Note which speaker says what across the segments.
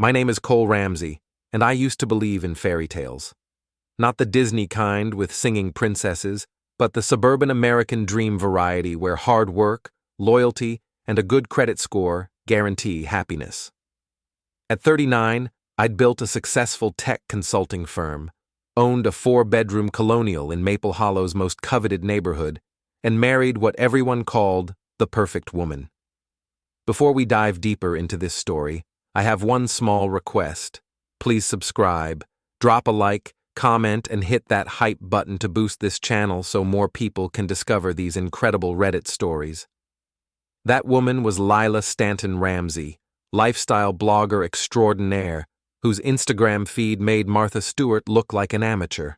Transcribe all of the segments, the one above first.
Speaker 1: My name is Cole Ramsey, and I used to believe in fairy tales. Not the Disney kind with singing princesses, but the suburban American dream variety where hard work, loyalty, and a good credit score guarantee happiness. At 39, I'd built a successful tech consulting firm, owned a 4-bedroom colonial in Maple Hollow's most coveted neighborhood, and married what everyone called the perfect woman. Before we dive deeper into this story, I have one small request. Please subscribe, drop a like, comment, and hit that hype button to boost this channel so more people can discover these incredible Reddit stories. That woman was Lila Stanton Ramsey, lifestyle blogger extraordinaire, whose Instagram feed made Martha Stewart look like an amateur.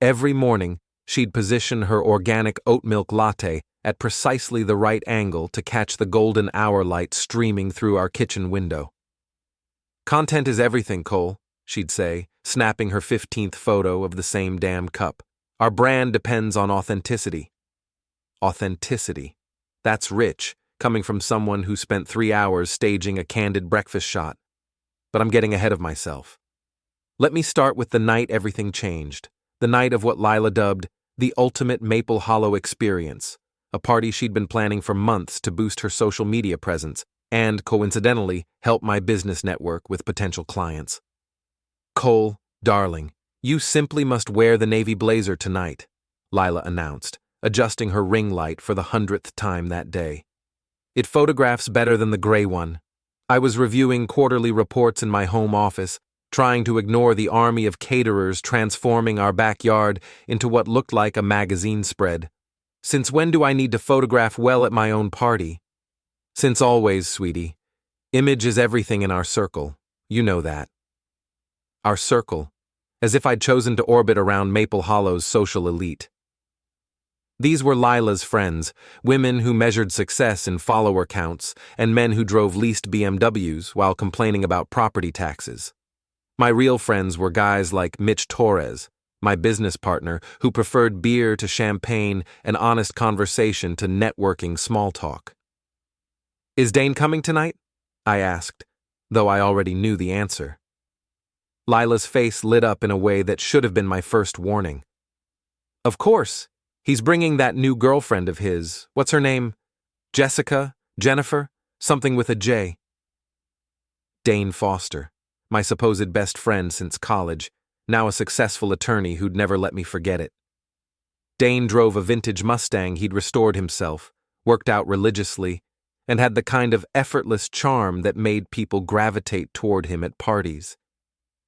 Speaker 1: Every morning, she'd position her organic oat milk latte at precisely the right angle to catch the golden hour light streaming through our kitchen window. "Content is everything, Cole," she'd say, snapping her 15th photo of the same damn cup. "Our brand depends on authenticity." Authenticity. That's rich, coming from someone who spent 3 hours staging a candid breakfast shot. But I'm getting ahead of myself. Let me start with the night everything changed, the night of what Lila dubbed the ultimate Maple Hollow experience, a party she'd been planning for months to boost her social media presence and, coincidentally, help my business network with potential clients. "Cole, darling, you simply must wear the navy blazer tonight," Lila announced, adjusting her ring light for the 100th time that day. "It photographs better than the gray one." I was reviewing quarterly reports in my home office, trying to ignore the army of caterers transforming our backyard into what looked like a magazine spread. "Since when do I need to photograph well at my own party?" "Since always, sweetie. Image is everything in our circle. You know that." Our circle, as if I'd chosen to orbit around Maple Hollow's social elite. These were Lila's friends, women who measured success in follower counts, and men who drove leased BMWs while complaining about property taxes. My real friends were guys like Mitch Torres, my business partner, who preferred beer to champagne and honest conversation to networking small talk. "Is Dane coming tonight?" I asked, though I already knew the answer. Lila's face lit up in a way that should have been my first warning. "Of course. He's bringing that new girlfriend of his. What's her name? Jessica? Jennifer? Something with a J." Dane Foster, my supposed best friend since college, now a successful attorney who'd never let me forget it. Dane drove a vintage Mustang he'd restored himself, worked out religiously, and had the kind of effortless charm that made people gravitate toward him at parties.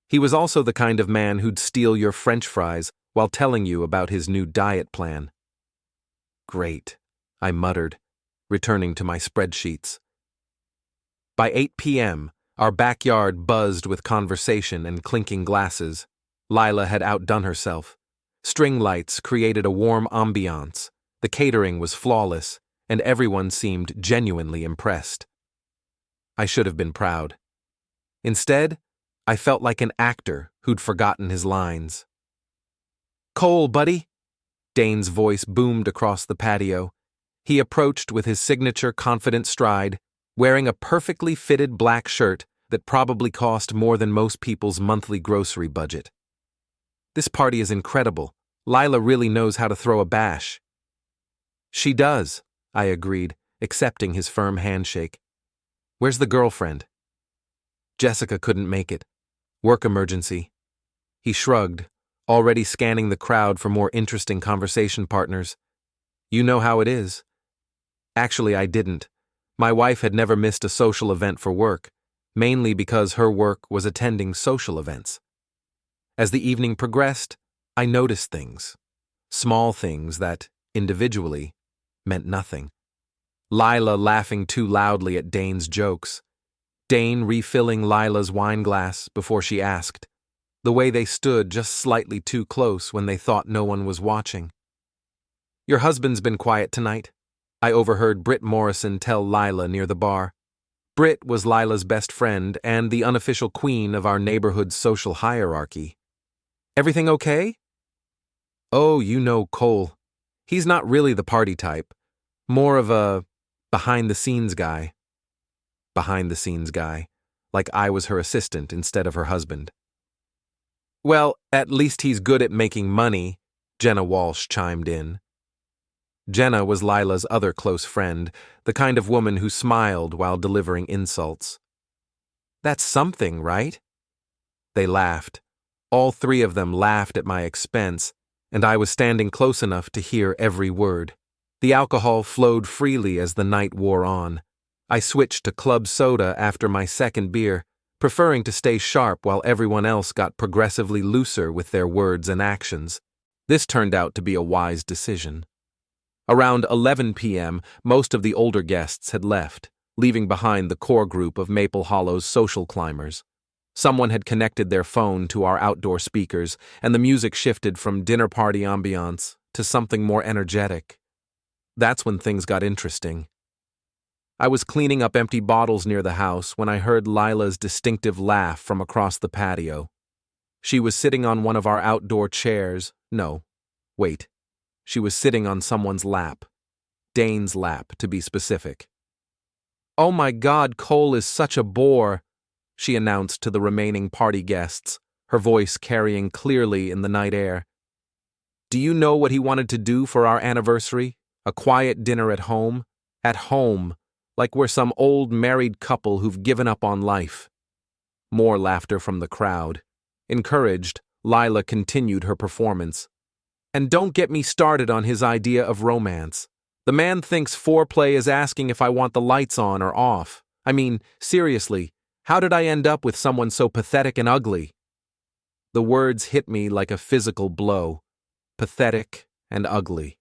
Speaker 1: He was also the kind of man who'd steal your French fries while telling you about his new diet plan. "Great," I muttered, returning to my spreadsheets. By 8 p.m., our backyard buzzed with conversation and clinking glasses. Lila had outdone herself. String lights created a warm ambiance, the catering was flawless, and everyone seemed genuinely impressed. I should have been proud. Instead, I felt like an actor who'd forgotten his lines. "Cole, buddy!" Dane's voice boomed across the patio. He approached with his signature confident stride, wearing a perfectly fitted black shirt that probably cost more than most people's monthly grocery budget. "This party is incredible. Lila really knows how to throw a bash." "She does," I agreed, accepting his firm handshake. "Where's the girlfriend?" "Jessica couldn't make it. Work emergency." He shrugged, already scanning the crowd for more interesting conversation partners. "You know how it is." Actually, I didn't. My wife had never missed a social event for work, mainly because her work was attending social events. As the evening progressed, I noticed things. Small things that, individually, meant nothing. Lila laughing too loudly at Dane's jokes. Dane refilling Lila's wine glass before she asked. The way they stood just slightly too close when they thought no one was watching. "Your husband's been quiet tonight," I overheard Britt Morrison tell Lila near the bar. Britt was Lila's best friend and the unofficial queen of our neighborhood's social hierarchy. "Everything okay?" "Oh, you know Cole. He's not really the party type. More of a behind-the-scenes guy." Behind-the-scenes guy. like I was her assistant instead of her husband. Well, at least he's good at making money, Jenna Walsh chimed in. Jenna was Lila's other close friend, the kind of woman who smiled while delivering insults. That's something, right? They laughed. All three of them laughed at my expense, and I was standing close enough to hear every word. The alcohol flowed freely as the night wore on. I switched to club soda after my second beer, preferring to stay sharp while everyone else got progressively looser with their words and actions. This turned out to be a wise decision. Around 11 p.m., most of the older guests had left, leaving behind the core group of Maple Hollow's social climbers. Someone had connected their phone to our outdoor speakers, and the music shifted from dinner party ambiance to something more energetic. That's when things got interesting. I was cleaning up empty bottles near the house when I heard Lila's distinctive laugh from across the patio. She was sitting on one of our outdoor chairs. No, wait. She was sitting on someone's lap. Dane's lap, to be specific. "Oh my God, Cole is such a bore," she announced to the remaining party guests, her voice carrying clearly in the night air. "Do you know what he wanted to do for our anniversary? A quiet dinner at home? At home, like we're some old married couple who've given up on life." More laughter from the crowd. Encouraged, Lila continued her performance. "And don't get me started on his idea of romance. The man thinks foreplay is asking if I want the lights on or off. I mean, seriously, how did I end up with someone so pathetic and ugly?" The words hit me like a physical blow. Pathetic and ugly.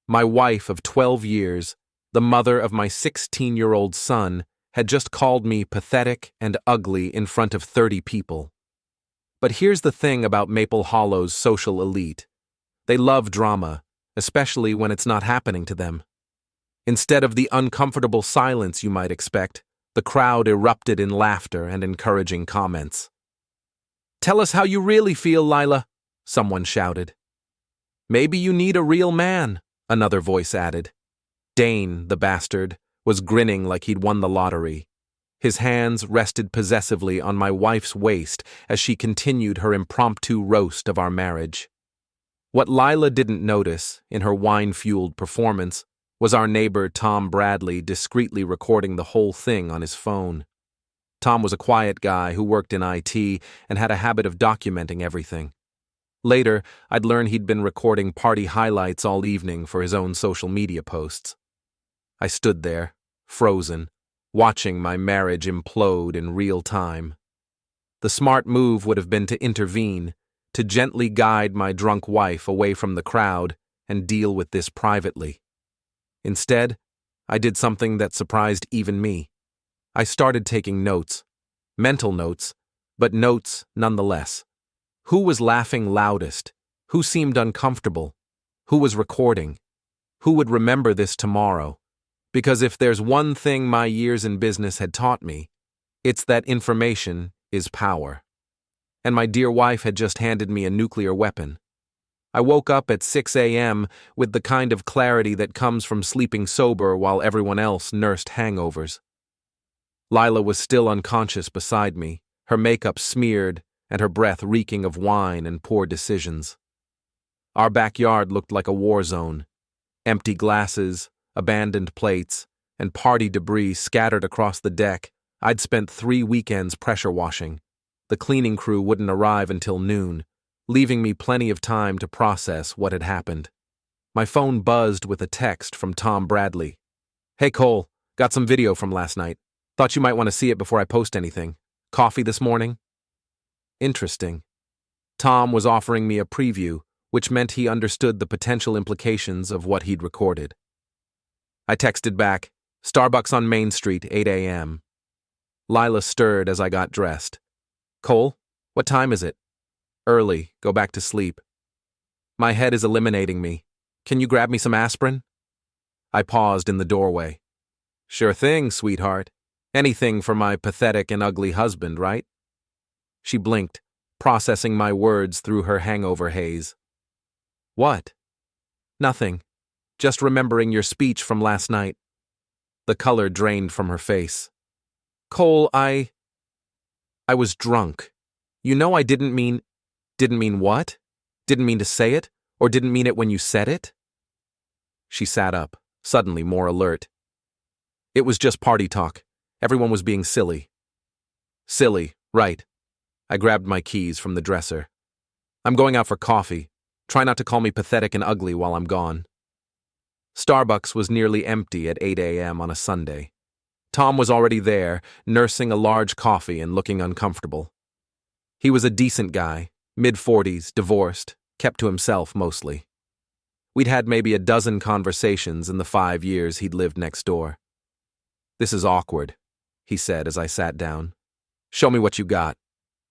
Speaker 1: My wife of 12 years, the mother of my 16-year-old son, had just called me pathetic and ugly in front of 30 people. But here's the thing about Maple Hollow's social elite. They love drama, especially when it's not happening to them. Instead of the uncomfortable silence you might expect, the crowd erupted in laughter and encouraging comments. "Tell us how you really feel, Lila," someone shouted. "Maybe you need a real man," another voice added. Dane, the bastard, was grinning like he'd won the lottery. His hands rested possessively on my wife's waist as she continued her impromptu roast of our marriage. What Lila didn't notice, in her wine-fueled performance, was our neighbor Tom Bradley discreetly recording the whole thing on his phone. Tom was a quiet guy who worked in IT and had a habit of documenting everything. Later, I'd learn he'd been recording party highlights all evening for his own social media posts. I stood there, frozen, watching my marriage implode in real time. The smart move would have been to intervene, to gently guide my drunk wife away from the crowd and deal with this privately. Instead, I did something that surprised even me. I started taking notes. Mental notes, but notes nonetheless. Who was laughing loudest? Who seemed uncomfortable? Who was recording? Who would remember this tomorrow? Because if there's one thing my years in business had taught me, it's that information is power. And my dear wife had just handed me a nuclear weapon. I woke up at 6 a.m. with the kind of clarity that comes from sleeping sober while everyone else nursed hangovers. Lila was still unconscious beside me, her makeup smeared and her breath reeking of wine and poor decisions. Our backyard looked like a war zone. Empty glasses, abandoned plates, and party debris scattered across the deck. I'd spent 3 weekends pressure washing. The cleaning crew wouldn't arrive until noon, leaving me plenty of time to process what had happened. My phone buzzed with a text from Tom Bradley. "Hey Cole, got some video from last night. Thought you might want to see it before I post anything. Coffee this morning?" Interesting. Tom was offering me a preview, which meant he understood the potential implications of what he'd recorded. I texted back, "Starbucks on Main Street, 8 a.m. Lila stirred as I got dressed. "Cole, what time is it?" "Early. Go back to sleep." "My head is eliminating me. Can you grab me some aspirin?" I paused in the doorway. "Sure thing, sweetheart. Anything for my pathetic and ugly husband, right?" She blinked, processing my words through her hangover haze. "What?" "Nothing. Just remembering your speech from last night." The color drained from her face. "Cole, I was drunk. You know I didn't mean… Didn't mean what? Didn't mean to say it? Or didn't mean it when you said it? She sat up, suddenly more alert. It was just party talk. Everyone was being silly. Silly, right. I grabbed my keys from the dresser. I'm going out for coffee. Try not to call me pathetic and ugly while I'm gone. Starbucks was nearly empty at 8 a.m. on a Sunday. Tom was already there, nursing a large coffee and looking uncomfortable. He was a decent guy, mid-40s, divorced, kept to himself mostly. We'd had maybe a dozen conversations in the 5 years he'd lived next door. "This is awkward," he said as I sat down. "Show me what you got."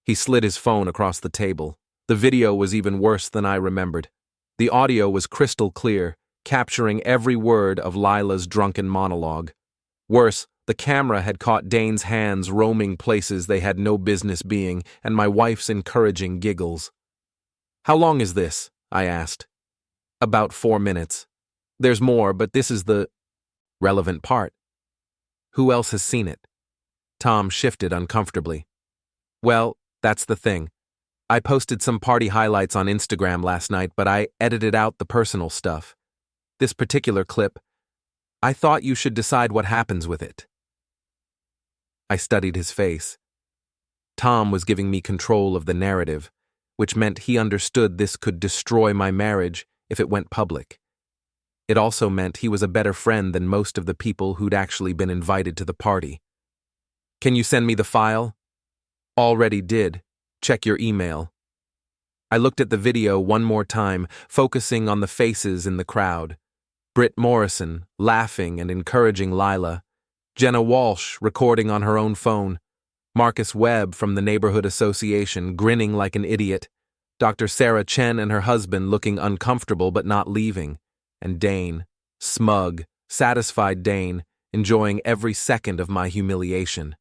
Speaker 1: He slid his phone across the table. The video was even worse than I remembered. The audio was crystal clear, capturing every word of Lila's drunken monologue. Worse, the camera had caught Dane's hands roaming places they had no business being, and my wife's encouraging giggles. "How long is this?" I asked. "About 4 minutes. There's more, but this is the relevant part." "Who else has seen it?" Tom shifted uncomfortably. "Well, that's the thing. I posted some party highlights on Instagram last night, but I edited out the personal stuff. This particular clip, I thought you should decide what happens with it." I studied his face. Tom was giving me control of the narrative, which meant he understood this could destroy my marriage if it went public. It also meant he was a better friend than most of the people who'd actually been invited to the party. "Can you send me the file?" "Already did. Check your email." I looked at the video one more time, focusing on the faces in the crowd. Britt Morrison, laughing and encouraging Lila. Jenna Walsh, recording on her own phone. Marcus Webb from the Neighborhood Association, grinning like an idiot. Dr. Sarah Chen and her husband looking uncomfortable but not leaving. And Dane, smug, satisfied Dane, enjoying every second of my humiliation.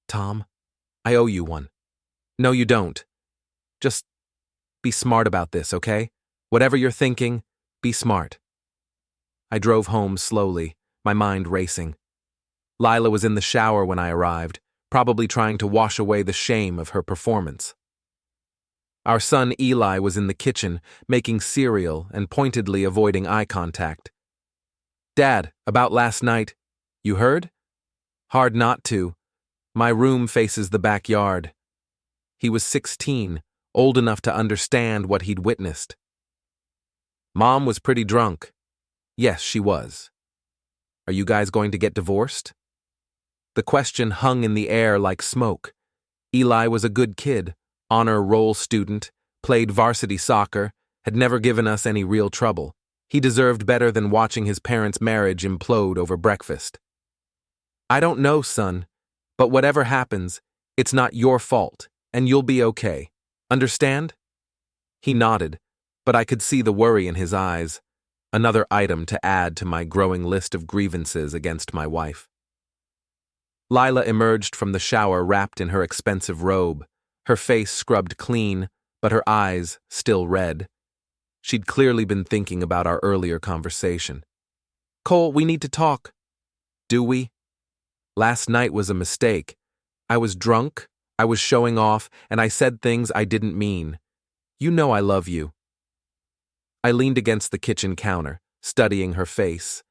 Speaker 1: "Tom, I owe you one." "No, you don't. Just be smart about this, okay? Whatever you're thinking, be smart." I drove home slowly, my mind racing. Lila was in the shower when I arrived, probably trying to wash away the shame of her performance. Our son Eli was in the kitchen, making cereal and pointedly avoiding eye contact. "Dad, about last night. You heard?" "Hard not to. My room faces the backyard." He was 16, old enough to understand what he'd witnessed. "Mom was pretty drunk." "Yes, she was." "Are you guys going to get divorced?" The question hung in the air like smoke. Eli was a good kid, honor roll student, played varsity soccer, had never given us any real trouble. He deserved better than watching his parents' marriage implode over breakfast. "I don't know, son, but whatever happens, it's not your fault, and you'll be okay. Understand?" He nodded, but I could see the worry in his eyes. Another item to add to my growing list of grievances against my wife. Lila emerged from the shower wrapped in her expensive robe, her face scrubbed clean, but her eyes still red. She'd clearly been thinking about our earlier conversation. "Cole, we need to talk." "Do we?" "Last night was a mistake. I was drunk, I was showing off, and I said things I didn't mean. You know I love you." I leaned against the kitchen counter, studying her face.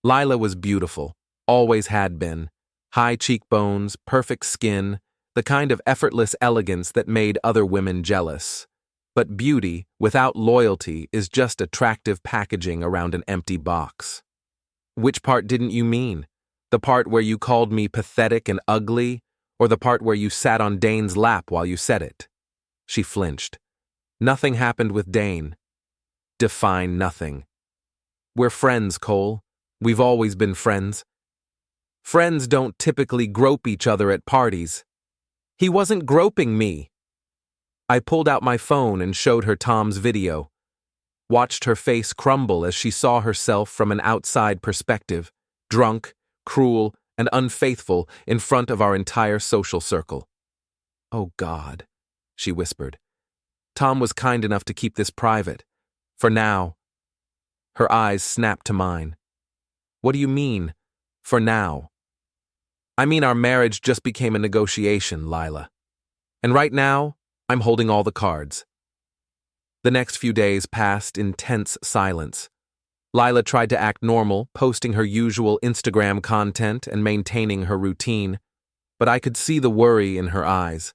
Speaker 1: Lila was beautiful, always had been. High cheekbones, perfect skin, the kind of effortless elegance that made other women jealous. But beauty, without loyalty, is just attractive packaging around an empty box. "Which part didn't you mean? The part where you called me pathetic and ugly, or the part where you sat on Dane's lap while you said it?" She flinched. "Nothing happened with Dane." "Define nothing." "We're friends, Cole. We've always been friends." "Friends don't typically grope each other at parties." "He wasn't groping me." I pulled out my phone and showed her Tom's video. Watched her face crumble as she saw herself from an outside perspective, drunk, cruel, and unfaithful in front of our entire social circle. "Oh God," she whispered. "Tom was kind enough to keep this private. For now." Her eyes snapped to mine. "What do you mean, for now?" I mean, our marriage just became a negotiation, Lila. And right now, I'm holding all the cards. The next few days passed in tense silence. Lila tried to act normal, posting her usual Instagram content and maintaining her routine, but I could see the worry in her eyes.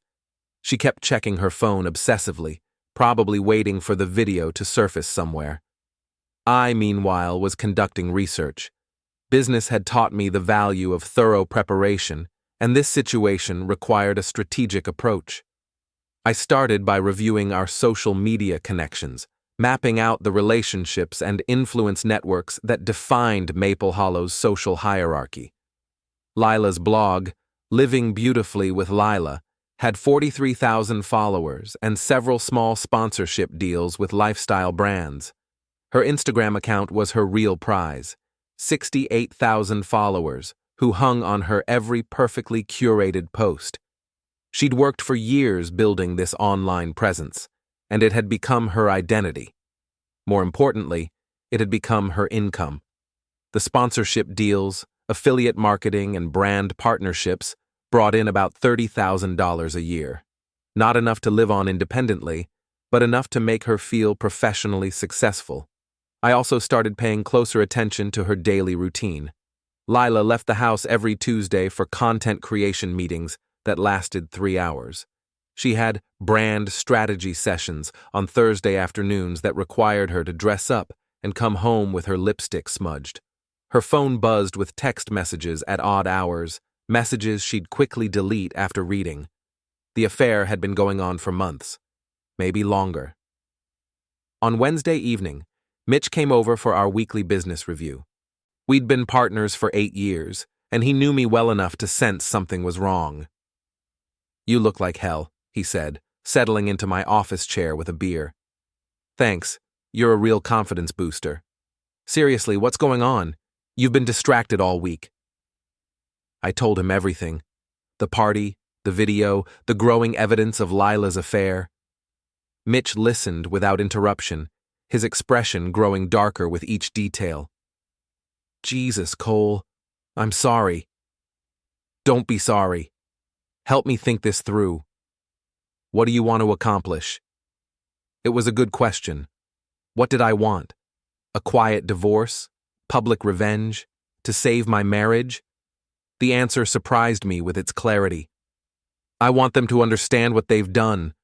Speaker 1: She kept checking her phone obsessively, probably waiting for the video to surface somewhere. I, meanwhile, was conducting research. Business had taught me the value of thorough preparation, and this situation required a strategic approach. I started by reviewing our social media connections, mapping out the relationships and influence networks that defined Maple Hollow's social hierarchy. Lila's blog, Living Beautifully with Lila, had 43,000 followers and several small sponsorship deals with lifestyle brands. Her Instagram account was her real prize, 68,000 followers, who hung on her every perfectly curated post. She'd worked for years building this online presence, and it had become her identity. More importantly, it had become her income. The sponsorship deals, affiliate marketing, and brand partnerships brought in about $30,000 a year. Not enough to live on independently, but enough to make her feel professionally successful. I also started paying closer attention to her daily routine. Lila left the house every Tuesday for content creation meetings that lasted 3 hours. She had brand strategy sessions on Thursday afternoons that required her to dress up and come home with her lipstick smudged. Her phone buzzed with text messages at odd hours, messages she'd quickly delete after reading. The affair had been going on for months, maybe longer. On Wednesday evening, Mitch came over for our weekly business review. We'd been partners for 8 years, and he knew me well enough to sense something was wrong. "You look like hell," he said, settling into my office chair with a beer. "Thanks, you're a real confidence booster. Seriously, what's going on? You've been distracted all week." I told him everything. The party, the video, the growing evidence of Lila's affair. Mitch listened without interruption, his expression growing darker with each detail. "Jesus, Cole, I'm sorry." "Don't be sorry. Help me think this through. What do you want to accomplish?" It was a good question. What did I want? A quiet divorce? Public revenge? To save my marriage? The answer surprised me with its clarity. I want them to understand what they've done.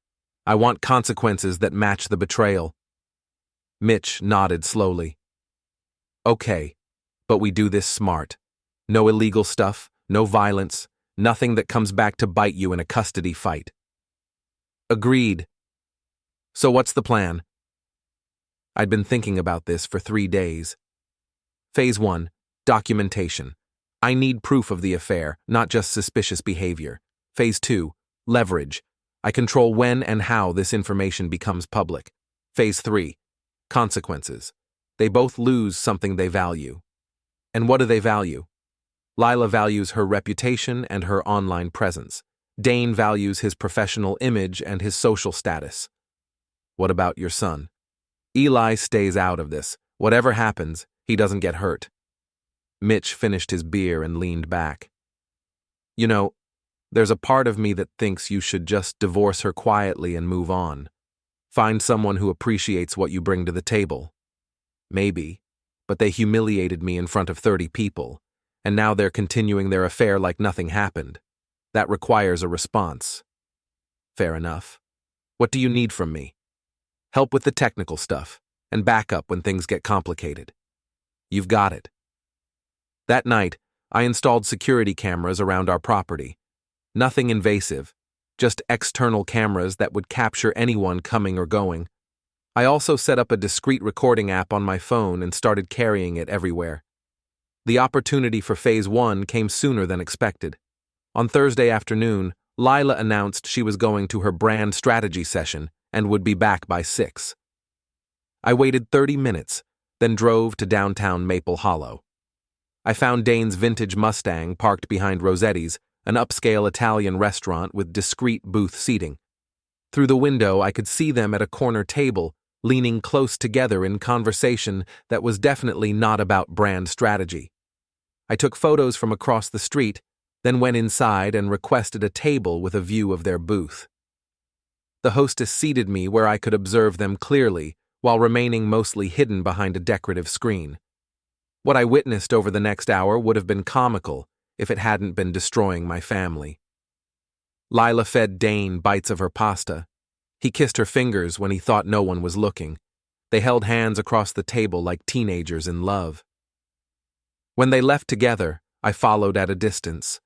Speaker 1: I want consequences that match the betrayal. Mitch nodded slowly. "Okay, but we do this smart. No illegal stuff, no violence, nothing that comes back to bite you in a custody fight." "Agreed. So what's the plan?" I'd been thinking about this for 3 days. Phase 1, documentation. I need proof of the affair, not just suspicious behavior. Phase 2, leverage. I control when and how this information becomes public. Phase 3, consequences. They both lose something they value. And what do they value? Lila values her reputation and her online presence. Dane values his professional image and his social status. What about your son? Eli stays out of this. Whatever happens, he doesn't get hurt. Mitch finished his beer and leaned back. "You know, there's a part of me that thinks you should just divorce her quietly and move on. Find someone who appreciates what you bring to the table. Maybe, but they humiliated me in front of 30 people, and now they're continuing their affair like nothing happened. That requires a response." "Fair enough. What do you need from me?" "Help with the technical stuff, and backup when things get complicated." "You've got it." That night, I installed security cameras around our property. Nothing invasive, just external cameras that would capture anyone coming or going. I also set up a discreet recording app on my phone and started carrying it everywhere. The opportunity for Phase 1 came sooner than expected. On Thursday afternoon, Lila announced she was going to her brand strategy session and would be back by 6. I waited 30 minutes, then drove to downtown Maple Hollow. I found Dane's vintage Mustang parked behind Rossetti's, an upscale Italian restaurant with discreet booth seating. Through the window, I could see them at a corner table, leaning close together in conversation that was definitely not about brand strategy. I took photos from across the street, then went inside and requested a table with a view of their booth. The hostess seated me where I could observe them clearly, while remaining mostly hidden behind a decorative screen. What I witnessed over the next hour would have been comical if it hadn't been destroying my family. Lila fed Dane bites of her pasta. He kissed her fingers when he thought no one was looking. They held hands across the table like teenagers in love. When they left together, I followed at a distance.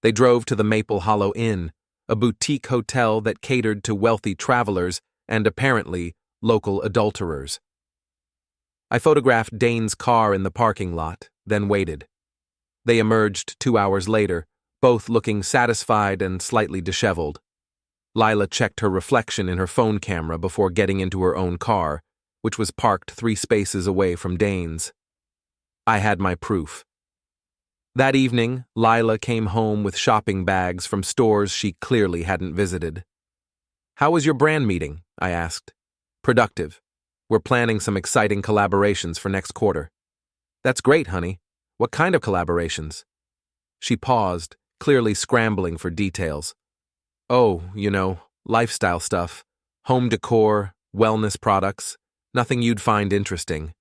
Speaker 1: They drove to the Maple Hollow Inn, a boutique hotel that catered to wealthy travelers and, apparently, local adulterers. I photographed Dane's car in the parking lot, then waited. They emerged 2 hours later, both looking satisfied and slightly disheveled. Lila checked her reflection in her phone camera before getting into her own car, which was parked 3 spaces away from Dane's. I had my proof. That evening, Lila came home with shopping bags from stores she clearly hadn't visited. "How was your brand meeting?" I asked. "Productive. We're planning some exciting collaborations for next quarter." "That's great, honey. What kind of collaborations?" She paused, clearly scrambling for details. "Oh, lifestyle stuff. Home decor, wellness products. Nothing you'd find interesting."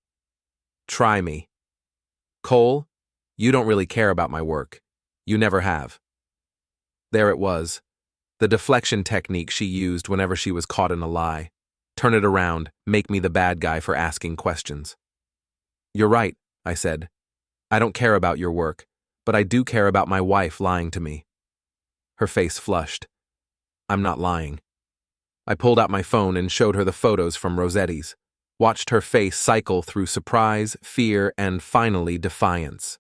Speaker 1: "Try me." "Cole, you don't really care about my work. You never have." There it was, the deflection technique she used whenever she was caught in a lie. Turn it around, make me the bad guy for asking questions. "You're right," I said. "I don't care about your work, but I do care about my wife lying to me." Her face flushed. "I'm not lying." I pulled out my phone and showed her the photos from Rossetti's, watched her face cycle through surprise, fear, and finally defiance.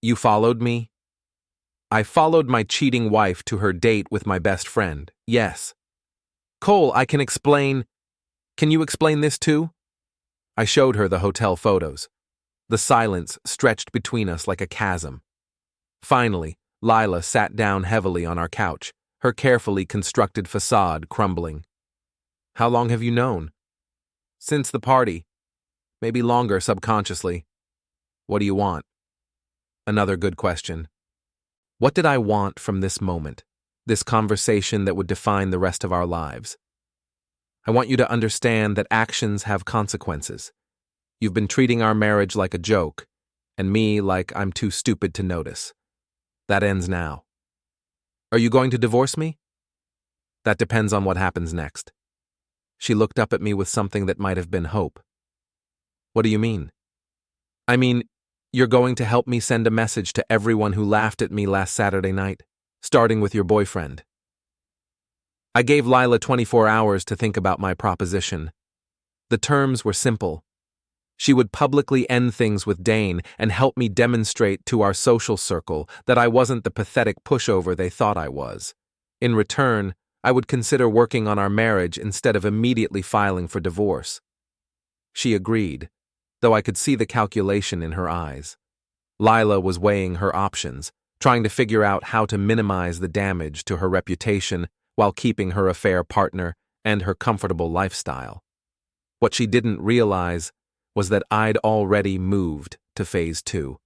Speaker 1: "You followed me?" "I followed my cheating wife to her date with my best friend, yes." "Cole, I can explain. Can you explain this too?" I showed her the hotel photos. The silence stretched between us like a chasm. Finally, Lila sat down heavily on our couch, her carefully constructed facade crumbling. "How long have you known?" "Since the party. Maybe longer subconsciously." "What do you want?" Another good question. What did I want from this moment, this conversation that would define the rest of our lives? "I want you to understand that actions have consequences. You've been treating our marriage like a joke, and me like I'm too stupid to notice. That ends now." "Are you going to divorce me?" "That depends on what happens next." She looked up at me with something that might have been hope. "What do you mean?" "I mean, you're going to help me send a message to everyone who laughed at me last Saturday night, starting with your boyfriend." I gave Lila 24 hours to think about my proposition. The terms were simple. She would publicly end things with Dane and help me demonstrate to our social circle that I wasn't the pathetic pushover they thought I was. In return, I would consider working on our marriage instead of immediately filing for divorce. She agreed, though I could see the calculation in her eyes. Lila was weighing her options, trying to figure out how to minimize the damage to her reputation while keeping her affair partner and her comfortable lifestyle. What she didn't realize was that I'd already moved to Phase 2.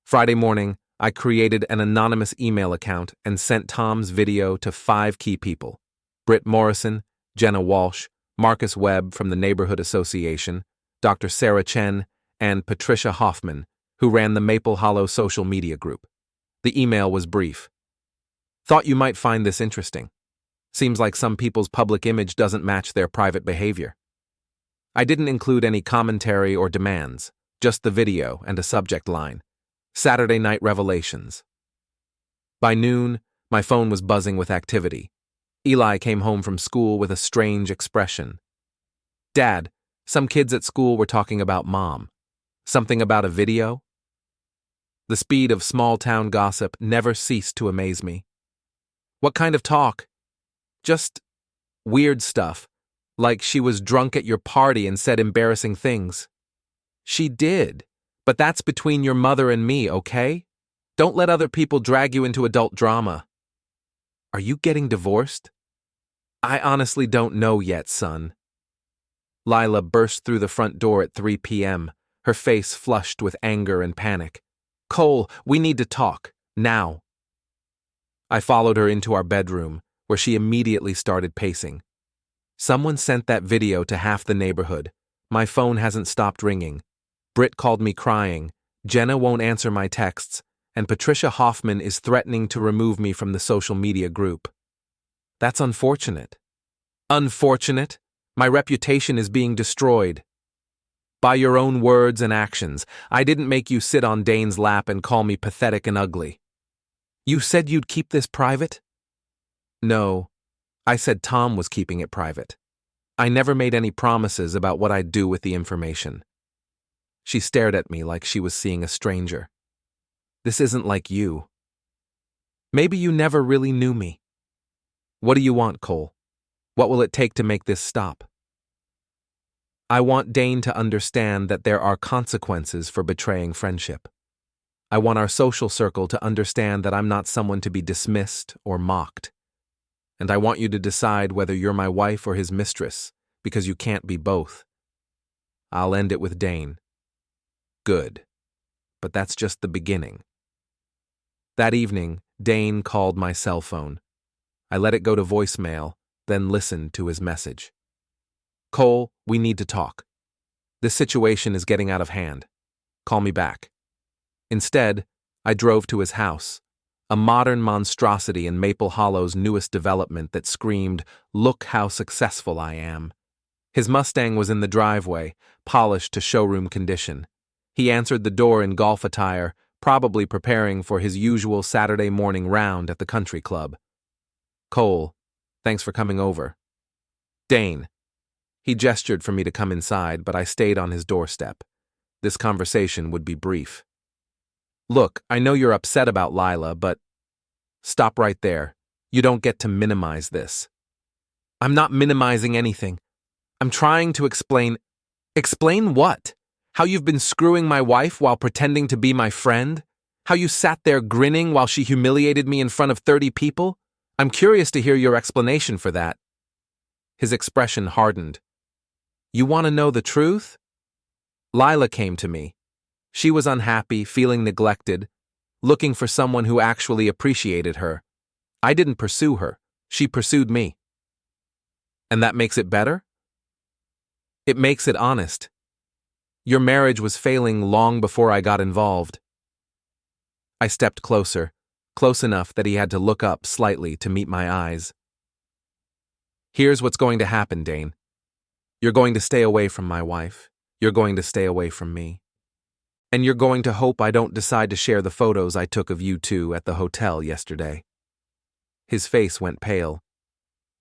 Speaker 1: Friday morning, I created an anonymous email account and sent Tom's video to 5 key people: Britt Morrison, Jenna Walsh, Marcus Webb from the Neighborhood Association, Dr. Sarah Chen, and Patricia Hoffman, who ran the Maple Hollow social media group. The email was brief. "Thought you might find this interesting. Seems like some people's public image doesn't match their private behavior." I didn't include any commentary or demands, just the video and a subject line: Saturday Night Revelations. By noon, my phone was buzzing with activity. Eli came home from school with a strange expression. "Dad, some kids at school were talking about Mom. Something about a video?" The speed of small-town gossip never ceased to amaze me. "What kind of talk?" "Just weird stuff, like she was drunk at your party and said embarrassing things." "She did, but that's between your mother and me, okay? Don't let other people drag you into adult drama." "Are you getting divorced?" "I honestly don't know yet, son." Lila burst through the front door at 3 p.m., her face flushed with anger and panic. "Cole, we need to talk. Now. I followed her into our bedroom, where she immediately started pacing. Someone sent that video to half the neighborhood. My phone hasn't stopped ringing. Britt called me crying. Jenna won't answer my texts, and Patricia Hoffman is threatening to remove me from the social media group. That's unfortunate. Unfortunate? My reputation is being destroyed. By your own words and actions, I didn't make you sit on Dane's lap and call me pathetic and ugly. You said you'd keep this private? No, I said Tom was keeping it private. I never made any promises about what I'd do with the information. She stared at me like she was seeing a stranger. This isn't like you. Maybe you never really knew me. What do you want, Cole? What will it take to make this stop? I want Dane to understand that there are consequences for betraying friendship. I want our social circle to understand that I'm not someone to be dismissed or mocked. And I want you to decide whether you're my wife or his mistress, because you can't be both. I'll end it with Dane. Good. But that's just the beginning. That evening, Dane called my cell phone. I let it go to voicemail, then listened to his message. Cole, we need to talk. This situation is getting out of hand. Call me back. Instead, I drove to his house, a modern monstrosity in Maple Hollow's newest development that screamed, "Look how successful I am." His Mustang was in the driveway, polished to showroom condition. He answered the door in golf attire, probably preparing for his usual Saturday morning round at the country club. Cole, thanks for coming over. Dane. He gestured for me to come inside, but I stayed on his doorstep. This conversation would be brief. Look, I know you're upset about Lila, but stop right there. You don't get to minimize this. I'm not minimizing anything. I'm trying to explain. Explain what? How you've been screwing my wife while pretending to be my friend? How you sat there grinning while she humiliated me in front of 30 people? I'm curious to hear your explanation for that. His expression hardened. You want to know the truth? Lila came to me. She was unhappy, feeling neglected, looking for someone who actually appreciated her. I didn't pursue her. She pursued me. And that makes it better? It makes it honest. Your marriage was failing long before I got involved. I stepped closer, close enough that he had to look up slightly to meet my eyes. Here's what's going to happen, Dane. You're going to stay away from my wife. You're going to stay away from me. And you're going to hope I don't decide to share the photos I took of you two at the hotel yesterday. His face went pale.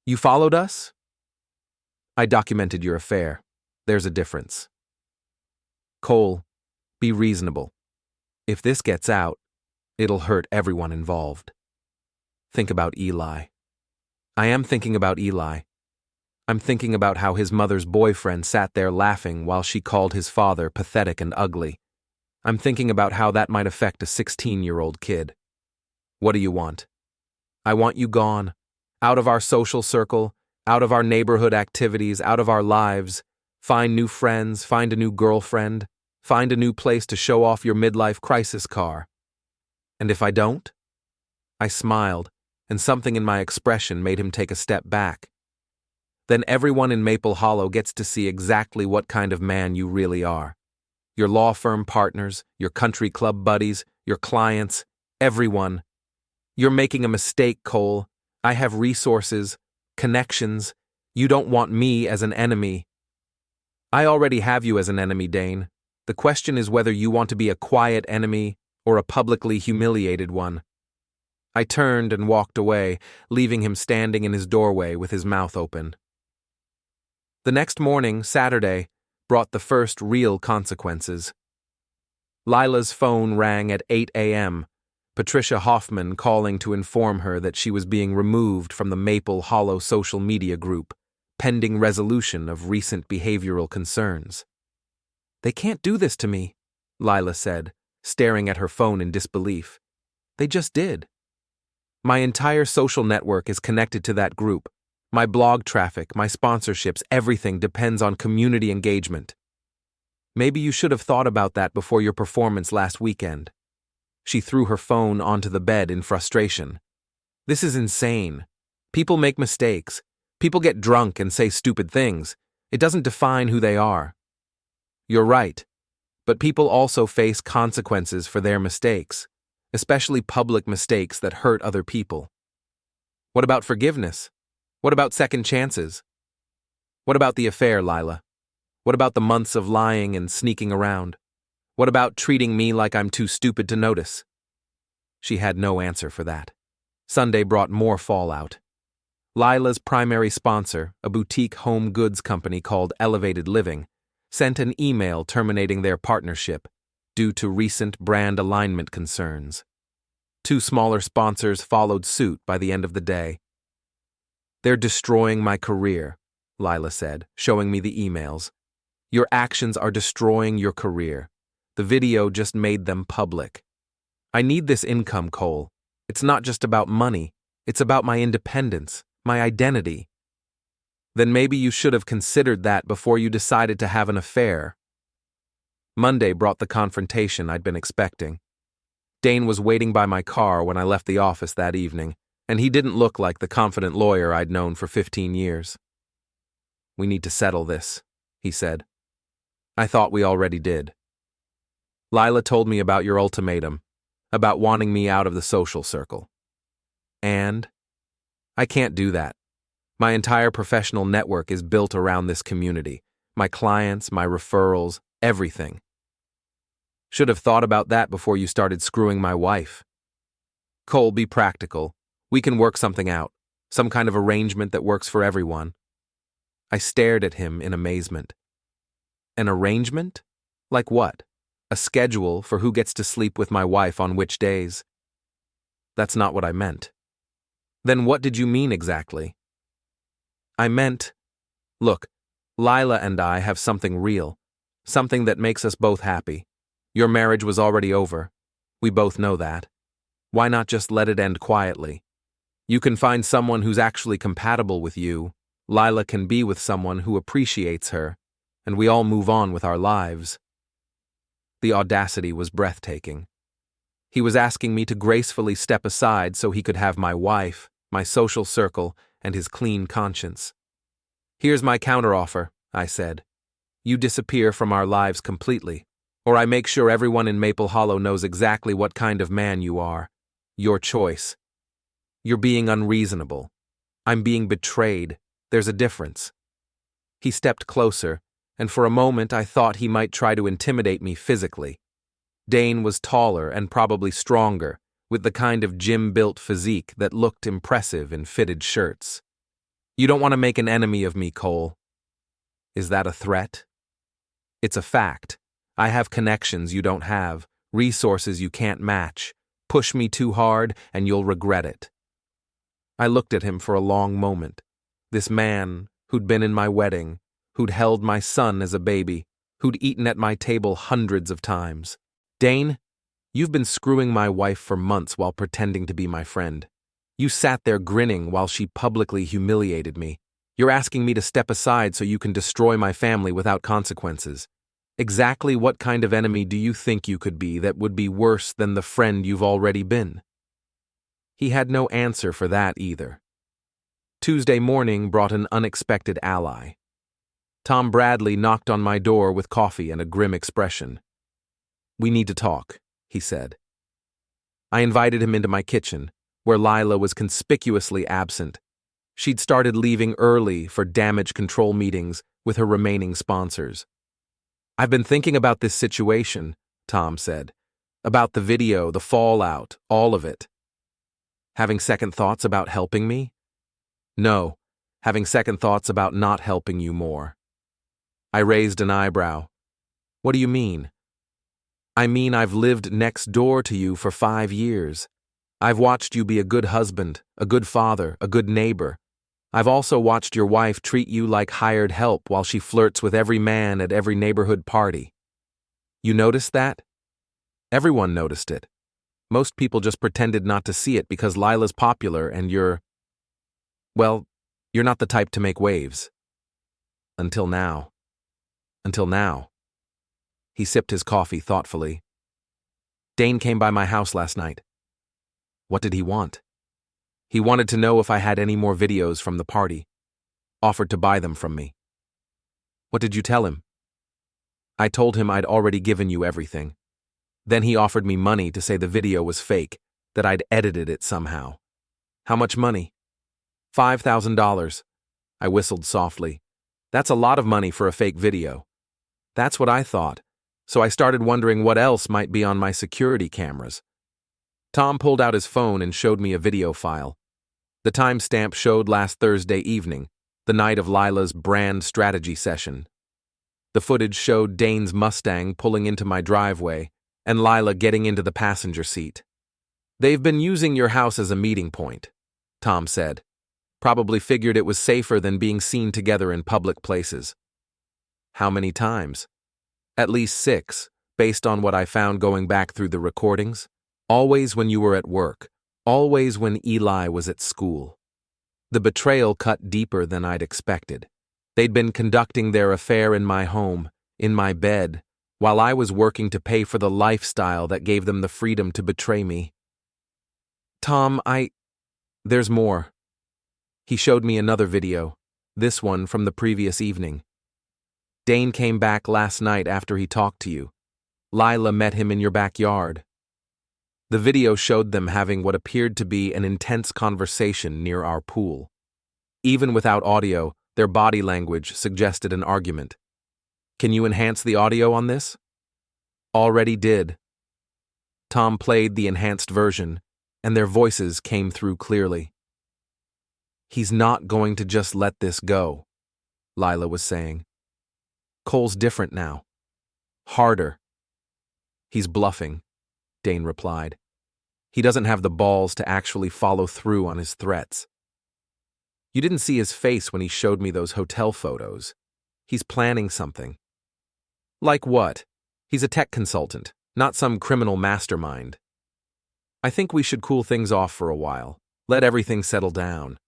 Speaker 1: You followed us? I documented your affair. There's a difference. Cole, be reasonable. If this gets out, it'll hurt everyone involved. Think about Eli. I am thinking about Eli. I'm thinking about how his mother's boyfriend sat there laughing while she called his father pathetic and ugly. I'm thinking about how that might affect a 16-year-old kid. What do you want? I want you gone. Out of our social circle, out of our neighborhood activities, out of our lives. Find new friends, find a new girlfriend, find a new place to show off your midlife crisis car. And if I don't? I smiled, and something in my expression made him take a step back. Then everyone in Maple Hollow gets to see exactly what kind of man you really are. Your law firm partners, your country club buddies, your clients, everyone. You're making a mistake, Cole. I have resources, connections. You don't want me as an enemy. I already have you as an enemy, Dane. The question is whether you want to be a quiet enemy or a publicly humiliated one. I turned and walked away, leaving him standing in his doorway with his mouth open. The next morning, Saturday, brought the first real consequences. Lila's phone rang at 8 a.m., Patricia Hoffman calling to inform her that she was being removed from the Maple Hollow social media group, pending resolution of recent behavioral concerns. They can't do this to me, Lila said, staring at her phone in disbelief. They just did. My entire social network is connected to that group. My blog traffic, my sponsorships, everything depends on community engagement. Maybe you should have thought about that before your performance last weekend. She threw her phone onto the bed in frustration. This is insane. People make mistakes. People get drunk and say stupid things. It doesn't define who they are. You're right. But people also face consequences for their mistakes, especially public mistakes that hurt other people. What about forgiveness? What about second chances? What about the affair, Lila? What about the months of lying and sneaking around? What about treating me like I'm too stupid to notice? She had no answer for that. Sunday brought more fallout. Lila's primary sponsor, a boutique home goods company called Elevated Living, sent an email terminating their partnership due to recent brand alignment concerns. 2 smaller sponsors followed suit by the end of the day. "They're destroying my career," Lila said, showing me the emails. "Your actions are destroying your career. The video just made them public. I need this income, Cole. It's not just about money. It's about my independence, my identity." "Then maybe you should have considered that before you decided to have an affair." Monday brought the confrontation I'd been expecting. Dane was waiting by my car when I left the office that evening, and he didn't look like the confident lawyer I'd known for 15 years. "We need to settle this," he said. "I thought we already did. Lila told me about your ultimatum, about wanting me out of the social circle. And I can't do that. My entire professional network is built around this community. My clients, my referrals, everything. Should have thought about that before you started screwing my wife. Cole, be practical. We can work something out, some kind of arrangement that works for everyone." I stared at him in amazement. An arrangement? Like what? A schedule for who gets to sleep with my wife on which days? That's not what I meant. Then what did you mean exactly? I meant, look, Lila and I have something real, something that makes us both happy. Your marriage was already over. We both know that. Why not just let it end quietly? You can find someone who's actually compatible with you. Lila can be with someone who appreciates her, and we all move on with our lives. The audacity was breathtaking. He was asking me to gracefully step aside so he could have my wife, my social circle, and his clean conscience. "Here's my counteroffer," I said. "You disappear from our lives completely, or I make sure everyone in Maple Hollow knows exactly what kind of man you are. Your choice. You're being unreasonable. I'm being betrayed. There's a difference." He stepped closer, and for a moment I thought he might try to intimidate me physically. Dane was taller and probably stronger, with the kind of gym-built physique that looked impressive in fitted shirts. "You don't want to make an enemy of me, Cole." Is that a threat? It's a fact. I have connections you don't have, resources you can't match. Push me too hard, and you'll regret it. I looked at him for a long moment. This man, who'd been in my wedding, who'd held my son as a baby, who'd eaten at my table hundreds of times. "Dane, you've been screwing my wife for months while pretending to be my friend. You sat there grinning while she publicly humiliated me. You're asking me to step aside so you can destroy my family without consequences. Exactly what kind of enemy do you think you could be that would be worse than the friend you've already been?" He had no answer for that either. Tuesday morning brought an unexpected ally. Tom Bradley knocked on my door with coffee and a grim expression. "We need to talk," he said. I invited him into my kitchen, where Lila was conspicuously absent. She'd started leaving early for damage control meetings with her remaining sponsors. "I've been thinking about this situation," Tom said. "About the video, the fallout, all of it." "Having second thoughts about helping me?" "No, having second thoughts about not helping you more." I raised an eyebrow. "What do you mean?" "I mean I've lived next door to you for 5 years. I've watched you be a good husband, a good father, a good neighbor. I've also watched your wife treat you like hired help while she flirts with every man at every neighborhood party. You noticed that?" "Everyone noticed it. Most people just pretended not to see it because Lila's popular and well, you're not the type to make waves. Until now. Until now." He sipped his coffee thoughtfully. Dane came by my house last night. What did he want? He wanted to know if I had any more videos from the party. Offered to buy them from me. What did you tell him? I told him I'd already given you everything. Then he offered me money to say the video was fake, that I'd edited it somehow. How much money? $5,000. I whistled softly. That's a lot of money for a fake video. That's what I thought, so I started wondering what else might be on my security cameras. Tom pulled out his phone and showed me a video file. The timestamp showed last Thursday evening, the night of Lila's brand strategy session. The footage showed Dane's Mustang pulling into my driveway and Lila getting into the passenger seat. They've been using your house as a meeting point, Tom said. Probably figured it was safer than being seen together in public places. How many times? At least 6, based on what I found going back through the recordings. Always when you were at work. Always when Eli was at school. The betrayal cut deeper than I'd expected. They'd been conducting their affair in my home, in my bed, while I was working to pay for the lifestyle that gave them the freedom to betray me. Tom, There's more. He showed me another video, this one from the previous evening. Dane came back last night after he talked to you. Lila met him in your backyard. The video showed them having what appeared to be an intense conversation near our pool. Even without audio, their body language suggested an argument. Can you enhance the audio on this? Already did. Tom played the enhanced version, and their voices came through clearly. He's not going to just let this go, Lila was saying. Cole's different now. Harder. He's bluffing, Dane replied. He doesn't have the balls to actually follow through on his threats. You didn't see his face when he showed me those hotel photos. He's planning something. Like what? He's a tech consultant, not some criminal mastermind. I think we should cool things off for a while. Let everything settle down.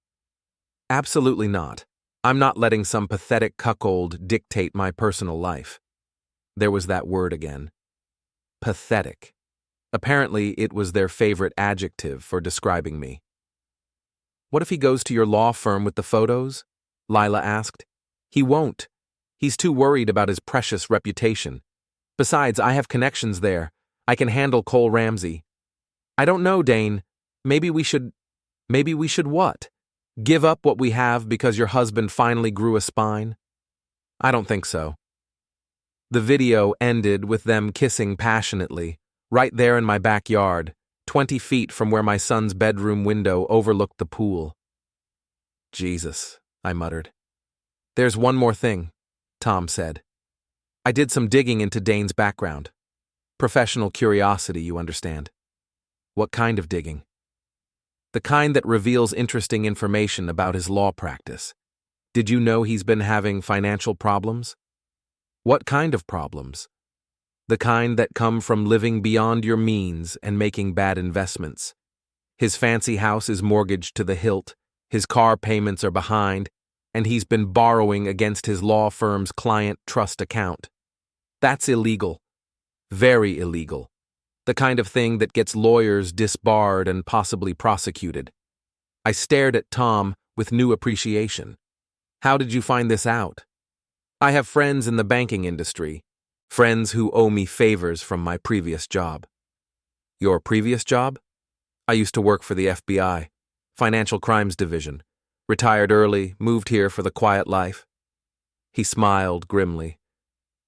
Speaker 1: Absolutely not. I'm not letting some pathetic cuckold dictate my personal life. There was that word again. Pathetic. Apparently, it was their favorite adjective for describing me. What if he goes to your law firm with the photos? Lila asked. He won't. He's too worried about his precious reputation. Besides, I have connections there. I can handle Cole Ramsey. I don't know, Dane. Maybe we should what? Give up what we have because your husband finally grew a spine? I don't think so. The video ended with them kissing passionately, right there in my backyard, 20 feet from where my son's bedroom window overlooked the pool. Jesus, I muttered. There's one more thing, Tom said. I did some digging into Dane's background. Professional curiosity, you understand. What kind of digging? The kind that reveals interesting information about his law practice. Did you know he's been having financial problems? What kind of problems? The kind that come from living beyond your means and making bad investments. His fancy house is mortgaged to the hilt, his car payments are behind, and he's been borrowing against his law firm's client trust account. That's illegal. Very illegal. The kind of thing that gets lawyers disbarred and possibly prosecuted. I stared at Tom with new appreciation. How did you find this out? I have friends in the banking industry, friends who owe me favors from my previous job. Your previous job? I used to work for the FBI, Financial Crimes Division. Retired early, moved here for the quiet life. He smiled grimly.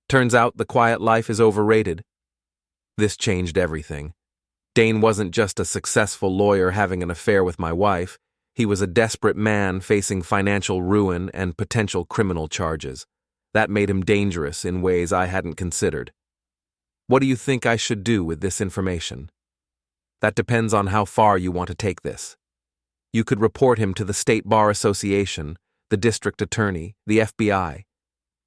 Speaker 1: Turns out the quiet life is overrated. This changed everything. Dane wasn't just a successful lawyer having an affair with my wife. He was a desperate man facing financial ruin and potential criminal charges. That made him dangerous in ways I hadn't considered. What do you think I should do with this information? That depends on how far you want to take this. You could report him to the State Bar Association, the district attorney, the FBI.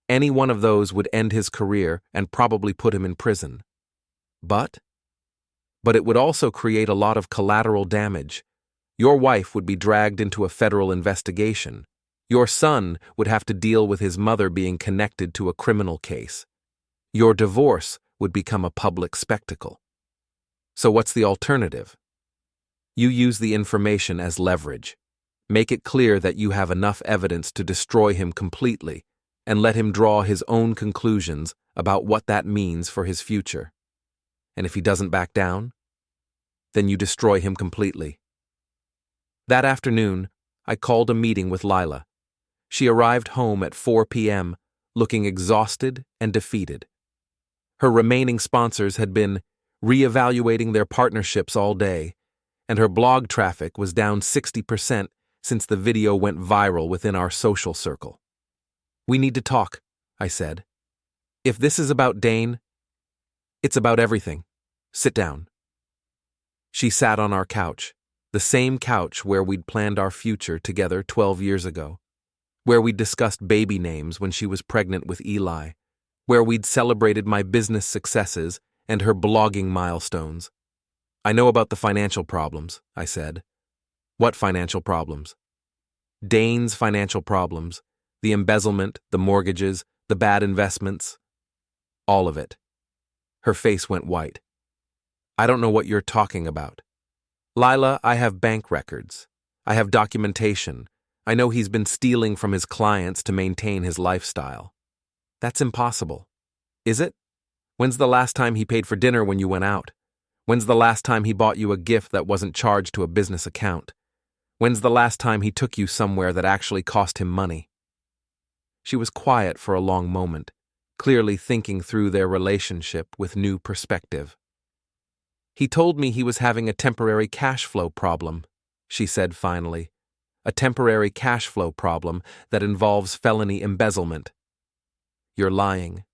Speaker 1: Any one of those would end his career and probably put him in prison. But it would also create a lot of collateral damage. Your wife would be dragged into a federal investigation. Your son would have to deal with his mother being connected to a criminal case. Your divorce would become a public spectacle. So what's the alternative? You use the information as leverage. Make it clear that you have enough evidence to destroy him completely, and let him draw his own conclusions about what that means for his future. And if he doesn't back down, then you destroy him completely. That afternoon, I called a meeting with Lila. She arrived home at 4 p.m., looking exhausted and defeated. Her remaining sponsors had been reevaluating their partnerships all day, and her blog traffic was down 60% since the video went viral within our social circle. "We need to talk," I said. "If this is about Dane, it's about everything. Sit down." She sat on our couch, the same couch where we'd planned our future together 12 years ago, where we'd discussed baby names when she was pregnant with Eli, where we'd celebrated my business successes and her blogging milestones. "I know about the financial problems," I said. "What financial problems?" "Dane's financial problems. The embezzlement, the mortgages, the bad investments. All of it." Her face went white. "I don't know what you're talking about." "Lila, I have bank records. I have documentation. I know he's been stealing from his clients to maintain his lifestyle." "That's impossible." "Is it? When's the last time he paid for dinner when you went out? When's the last time he bought you a gift that wasn't charged to a business account? When's the last time he took you somewhere that actually cost him money?" She was quiet for a long moment, clearly thinking through their relationship with new perspective. "He told me he was having a temporary cash flow problem," she said finally. "A temporary cash flow problem that involves felony embezzlement." "You're lying."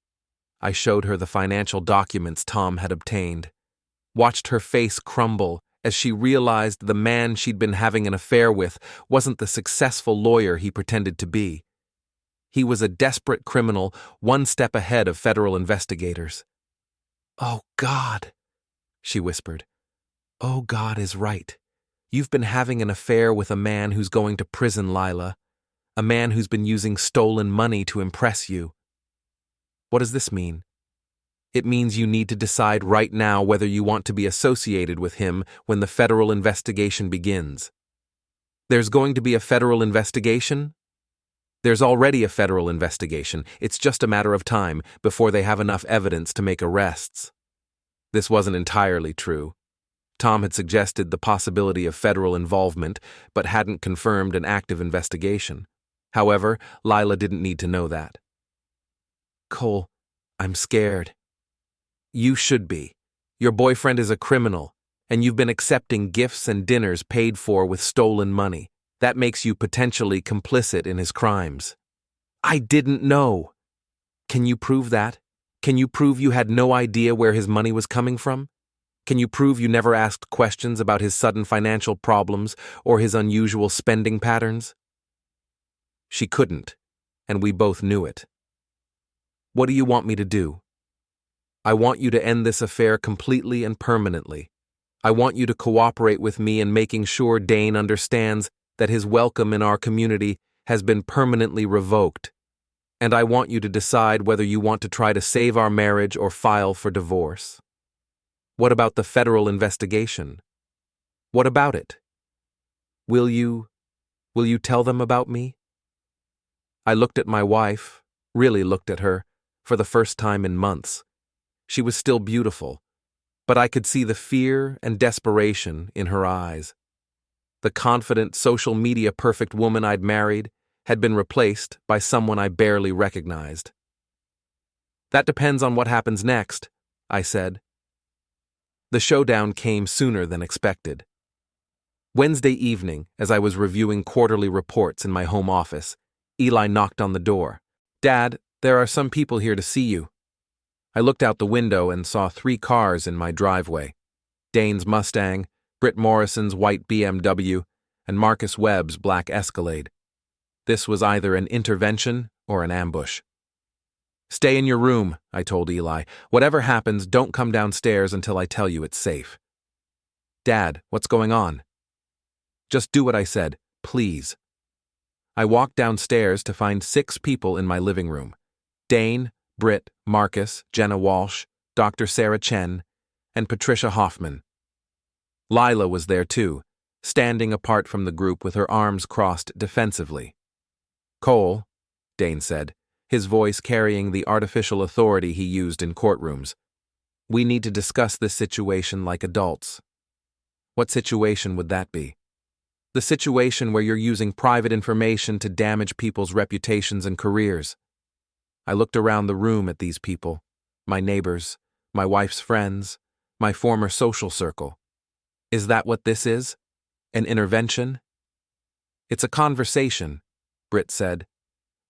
Speaker 1: I showed her the financial documents Tom had obtained, watched her face crumble as she realized the man she'd been having an affair with wasn't the successful lawyer he pretended to be. He was a desperate criminal, one step ahead of federal investigators. "Oh, God," she whispered. "Oh, God is right. You've been having an affair with a man who's going to prison, Lila. A man who's been using stolen money to impress you." "What does this mean?" "It means you need to decide right now whether you want to be associated with him when the federal investigation begins." "There's going to be a federal investigation?" "There's already a federal investigation. It's just a matter of time before they have enough evidence to make arrests." This wasn't entirely true. Tom had suggested the possibility of federal involvement, but hadn't confirmed an active investigation. However, Lila didn't need to know that. "Cole, I'm scared." "You should be. Your boyfriend is a criminal, and you've been accepting gifts and dinners paid for with stolen money. That makes you potentially complicit in his crimes." "I didn't know." "Can you prove that? Can you prove you had no idea where his money was coming from? Can you prove you never asked questions about his sudden financial problems or his unusual spending patterns?" She couldn't, and we both knew it. "What do you want me to do?" "I want you to end this affair completely and permanently. I want you to cooperate with me in making sure Dane understands that his welcome in our community has been permanently revoked. And I want you to decide whether you want to try to save our marriage or file for divorce." "What about the federal investigation?" "What about it?" Will you tell them about me?" I looked at my wife, really looked at her, for the first time in months. She was still beautiful, but I could see the fear and desperation in her eyes. The confident, social media perfect woman I'd married had been replaced by someone I barely recognized. "That depends on what happens next," I said. The showdown came sooner than expected. Wednesday evening, as I was reviewing quarterly reports in my home office, Eli knocked on the door. "Dad, there are some people here to see you." I looked out the window and saw 3 cars in my driveway: Dane's Mustang, Britt Morrison's white BMW, and Marcus Webb's black Escalade. This was either an intervention or an ambush. "Stay in your room," I told Eli. "Whatever happens, don't come downstairs until I tell you it's safe." "Dad, what's going on?" "Just do what I said, please." I walked downstairs to find 6 people in my living room: Dane, Britt, Marcus, Jenna Walsh, Dr. Sarah Chen, and Patricia Hoffman. Lila was there too, standing apart from the group with her arms crossed defensively. "Cole," Dane said, his voice carrying the artificial authority he used in courtrooms, "we need to discuss this situation like adults." "What situation would that be?" "The situation where you're using private information to damage people's reputations and careers." I looked around the room at these people, my neighbors, my wife's friends, my former social circle. Is that what this is? An intervention? "It's a conversation," Britt said,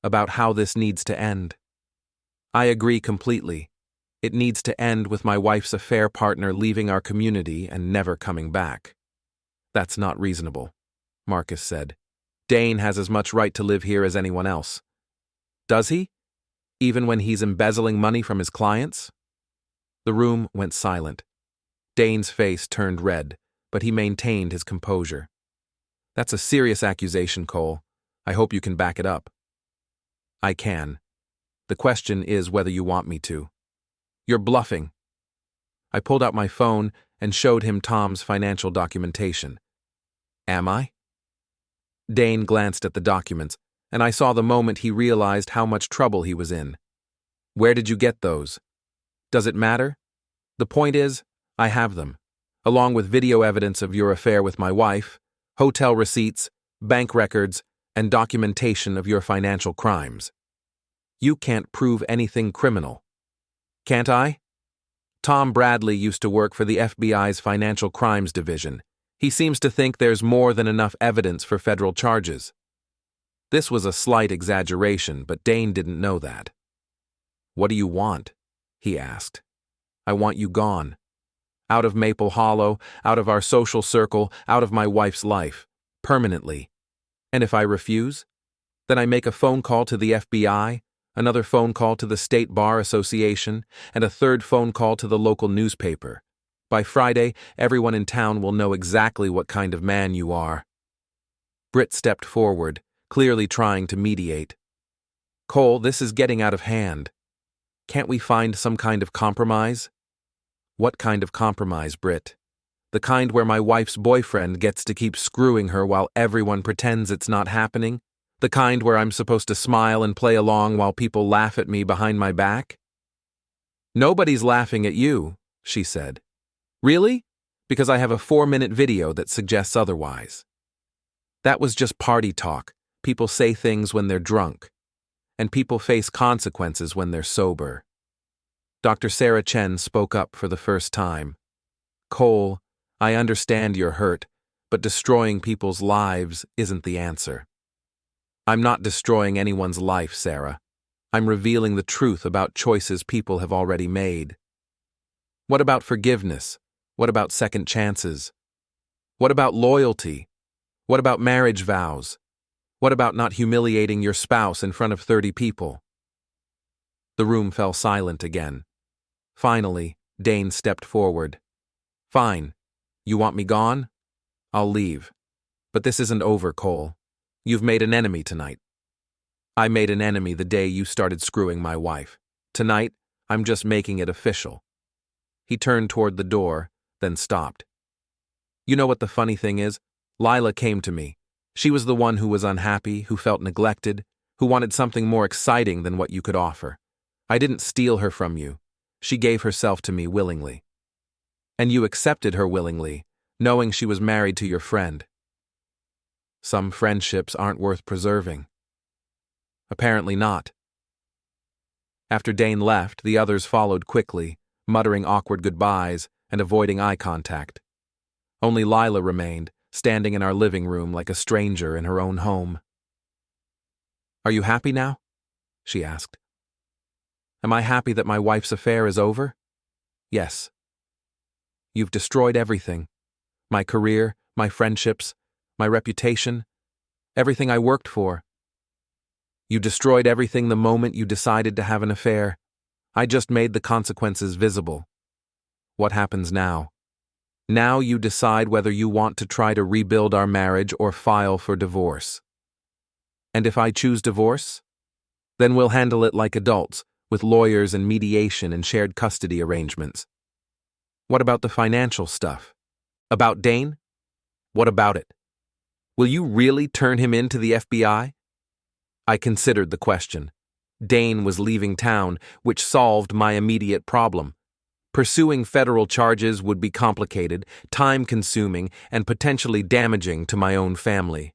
Speaker 1: "about how this needs to end." I agree completely. It needs to end with my wife's affair partner leaving our community and never coming back. "That's not reasonable," Marcus said. "Dane has as much right to live here as anyone else." "Does he? Even when he's embezzling money from his clients?" The room went silent. Dane's face turned red, but he maintained his composure. "That's a serious accusation, Cole. I hope you can back it up." "I can. The question is whether you want me to." "You're bluffing." I pulled out my phone and showed him Tom's financial documentation. "Am I?" Dane glanced at the documents, and I saw the moment he realized how much trouble he was in. "Where did you get those?" "Does it matter? The point is, I have them, along with video evidence of your affair with my wife, hotel receipts, bank records, and documentation of your financial crimes. You can't prove anything criminal. Can't I?" Tom Bradley used to work for the FBI's Financial Crimes Division. He seems to think there's more than enough evidence for federal charges. This was a slight exaggeration, but Dane didn't know that. "What do you want?" he asked. "I want you gone. Out of Maple Hollow, out of our social circle, out of my wife's life. Permanently. And if I refuse? Then I make a phone call to the FBI, another phone call to the State Bar Association, and a third phone call to the local newspaper. By Friday, everyone in town will know exactly what kind of man you are." Britt stepped forward, clearly trying to mediate. "Cole, this is getting out of hand. Can't we find some kind of compromise?" "What kind of compromise, Britt? The kind where my wife's boyfriend gets to keep screwing her while everyone pretends it's not happening? The kind where I'm supposed to smile and play along while people laugh at me behind my back?" "Nobody's laughing at you," she said. "Really? Because I have a 4-minute video that suggests otherwise." "That was just party talk. People say things when they're drunk. And people face consequences when they're sober." Dr. Sarah Chen spoke up for the first time. "Cole, I understand you're hurt, but destroying people's lives isn't the answer." "I'm not destroying anyone's life, Sarah. I'm revealing the truth about choices people have already made." "What about forgiveness? What about second chances? What about loyalty? What about marriage vows? What about not humiliating your spouse in front of 30 people? The room fell silent again. Finally, Dane stepped forward. "Fine. You want me gone? I'll leave. But this isn't over, Cole. You've made an enemy tonight." "I made an enemy the day you started screwing my wife. Tonight, I'm just making it official." He turned toward the door, then stopped. "You know what the funny thing is? Lila came to me. She was the one who was unhappy, who felt neglected, who wanted something more exciting than what you could offer. I didn't steal her from you. She gave herself to me willingly. And you accepted her willingly, knowing she was married to your friend. Some friendships aren't worth preserving." "Apparently not." After Dane left, the others followed quickly, muttering awkward goodbyes and avoiding eye contact. Only Lila remained, standing in our living room like a stranger in her own home. "Are you happy now?" she asked. "Am I happy that my wife's affair is over?" "Yes." "You've destroyed everything. My career, my friendships, my reputation, everything I worked for. You destroyed everything the moment you decided to have an affair. I just made the consequences visible. What happens now? Now you decide whether you want to try to rebuild our marriage or file for divorce. And if I choose divorce? Then we'll handle it like adults, with lawyers and mediation and shared custody arrangements. What about the financial stuff? About Dane? What about it? Will you really turn him in to the FBI? I considered the question. Dane was leaving town, which solved my immediate problem. Pursuing federal charges would be complicated, time-consuming, and potentially damaging to my own family.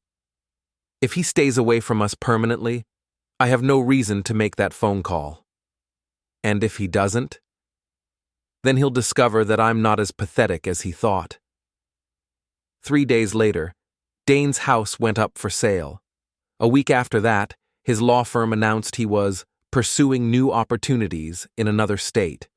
Speaker 1: If he stays away from us permanently, I have no reason to make that phone call. And if he doesn't? Then he'll discover that I'm not as pathetic as he thought. 3 days later, Dane's house went up for sale. A week after that, his law firm announced he was pursuing new opportunities in another state.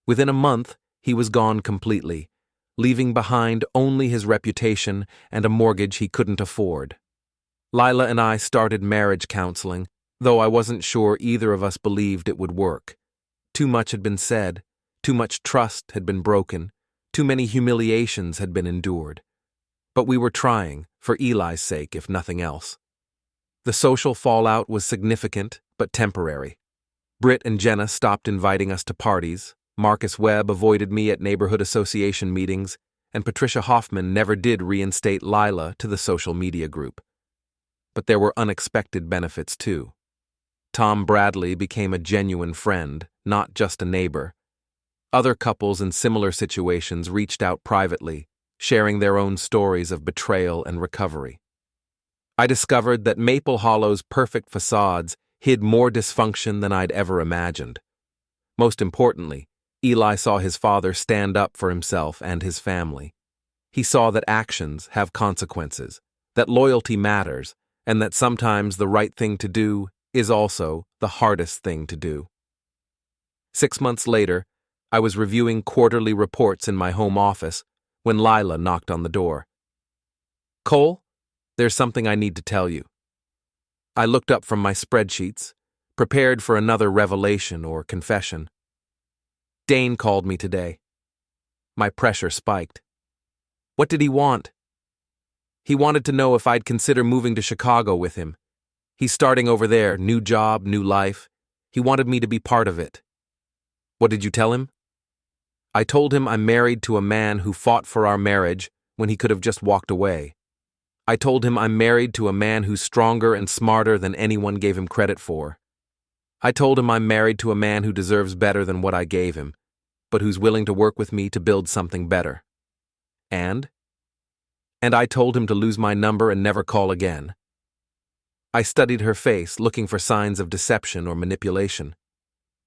Speaker 1: Within a month, he was gone completely, leaving behind only his reputation and a mortgage he couldn't afford. Lila and I started marriage counseling, though I wasn't sure either of us believed it would work. Too much had been said, too much trust had been broken, too many humiliations had been endured. But we were trying, for Eli's sake, if nothing else. The social fallout was significant, but temporary. Britt and Jenna stopped inviting us to parties, Marcus Webb avoided me at neighborhood association meetings, and Patricia Hoffman never did reinstate Lila to the social media group. But there were unexpected benefits too. Tom Bradley became a genuine friend, not just a neighbor. Other couples in similar situations reached out privately, sharing their own stories of betrayal and recovery. I discovered that Maple Hollow's perfect facades hid more dysfunction than I'd ever imagined. Most importantly, Eli saw his father stand up for himself and his family. He saw that actions have consequences, that loyalty matters, and that sometimes the right thing to do is also the hardest thing to do. 6 months later, I was reviewing quarterly reports in my home office when Lila knocked on the door. "Cole, there's something I need to tell you." I looked up from my spreadsheets, prepared for another revelation or confession. "Dane called me today." My pressure spiked. "What did he want?" "He wanted to know if I'd consider moving to Chicago with him. He's starting over there, new job, new life. He wanted me to be part of it." "What did you tell him?" "I told him I'm married to a man who fought for our marriage when he could have just walked away. I told him I'm married to a man who's stronger and smarter than anyone gave him credit for. I told him I'm married to a man who deserves better than what I gave him, but who's willing to work with me to build something better. And I told him to lose my number and never call again." I studied her face, looking for signs of deception or manipulation.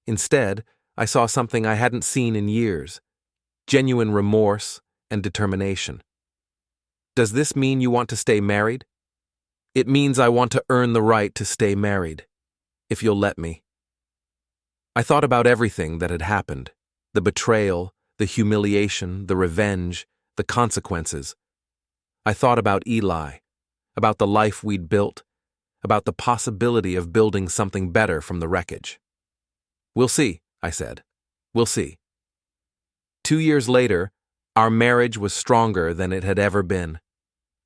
Speaker 1: Instead, I saw something I hadn't seen in years: genuine remorse and determination. "Does this mean you want to stay married?" "It means I want to earn the right to stay married, if you'll let me." I thought about everything that had happened: the betrayal, the humiliation, the revenge, the consequences. I thought about Eli, about the life we'd built, about the possibility of building something better from the wreckage. "We'll see," I said. "We'll see." 2 years later, our marriage was stronger than it had ever been.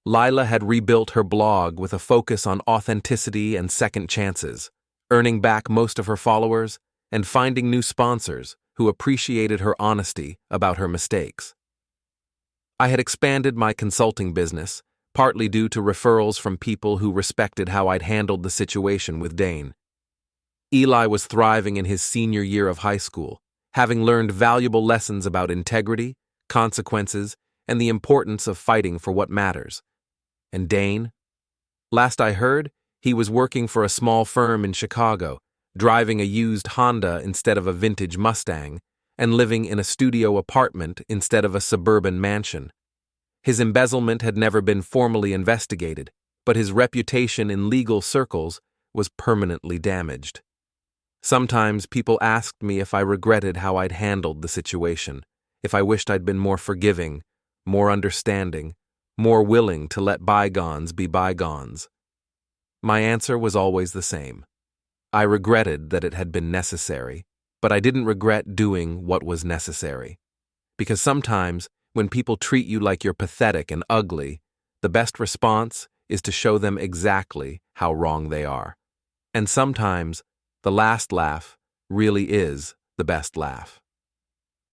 Speaker 1: Lila had rebuilt her blog with a focus on authenticity and second chances, earning back most of her followers and finding new sponsors who appreciated her honesty about her mistakes. I had expanded my consulting business, partly due to referrals from people who respected how I'd handled the situation with Dane. Eli was thriving in his senior year of high school, having learned valuable lessons about integrity, consequences, and the importance of fighting for what matters. And Dane? Last I heard, he was working for a small firm in Chicago, driving a used Honda instead of a vintage Mustang, and living in a studio apartment instead of a suburban mansion. His embezzlement had never been formally investigated, but his reputation in legal circles was permanently damaged. Sometimes people asked me if I regretted how I'd handled the situation, if I wished I'd been more forgiving, more understanding, more willing to let bygones be bygones. My answer was always the same. I regretted that it had been necessary, but I didn't regret doing what was necessary. Because sometimes, when people treat you like you're pathetic and ugly, the best response is to show them exactly how wrong they are. And sometimes, the last laugh really is the best laugh.